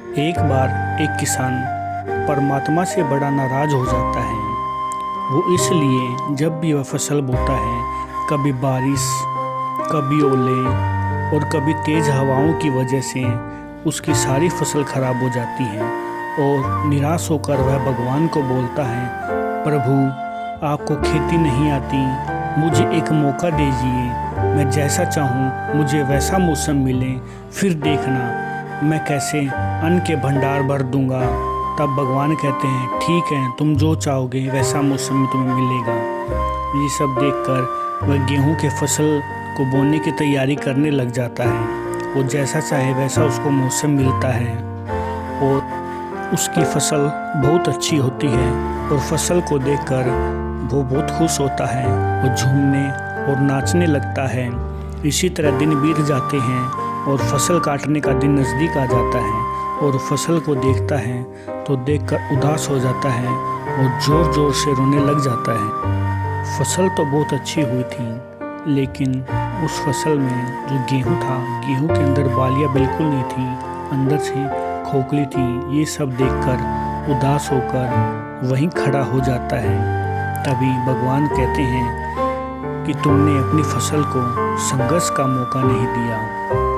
एक बार एक किसान परमात्मा से बड़ा नाराज हो जाता है। वो इसलिए जब भी वह फसल बोता है, कभी बारिश, कभी ओले और कभी तेज हवाओं की वजह से उसकी सारी फसल खराब हो जाती है और निराश होकर वह भगवान को बोलता है, प्रभु आपको खेती नहीं आती, मुझे एक मौका दीजिए। मैं जैसा चाहूँ मुझे वैसा मौसम मिले, फिर देखना मैं कैसे अन्न के भंडार भर दूंगा। तब भगवान कहते हैं, ठीक है, तुम जो चाहोगे वैसा मौसम तुम्हें मिलेगा। ये सब देखकर वह गेहूं के फसल को बोने की तैयारी करने लग जाता है। वो जैसा चाहे वैसा उसको मौसम मिलता है और उसकी फसल बहुत अच्छी होती है और फसल को देखकर वो बहुत खुश होता है। वो झूमने और नाचने लगता है। इसी तरह दिन बीत जाते हैं और फसल काटने का दिन नज़दीक आ जाता है और फसल को देखता है तो देखकर उदास हो जाता है और ज़ोर ज़ोर से रोने लग जाता है। फसल तो बहुत अच्छी हुई थी, लेकिन उस फसल में जो गेहूं था, गेहूं के अंदर बालियां बिल्कुल नहीं थी, अंदर से खोखली थी। ये सब देखकर उदास होकर वहीं खड़ा हो जाता है। तभी भगवान कहते हैं कि तुमने अपनी फसल को संघर्ष का मौका नहीं दिया।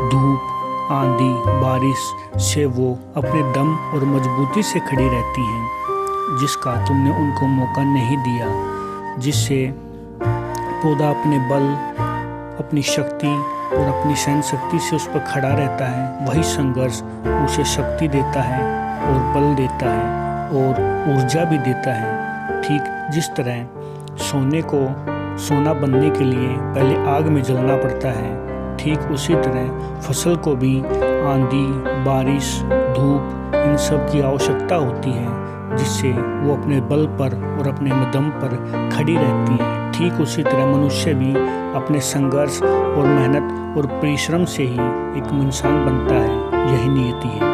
धूप, आंधी, बारिश से वो अपने दम और मजबूती से खड़ी रहती हैं, जिसका तुमने उनको मौका नहीं दिया। जिससे पौधा अपने बल, अपनी शक्ति और अपनी सहन शक्ति से उस पर खड़ा रहता है। वही संघर्ष उसे शक्ति देता है और बल देता है और ऊर्जा भी देता है। ठीक जिस तरह सोने को सोना बनने के लिए पहले आग में जलना पड़ता है, ठीक उसी तरह फसल को भी आंधी, बारिश, धूप इन सब की आवश्यकता होती है, जिससे वो अपने बल पर और अपने दम पर खड़ी रहती है। ठीक उसी तरह मनुष्य भी अपने संघर्ष और मेहनत और परिश्रम से ही एक इंसान बनता है। यही नियति है।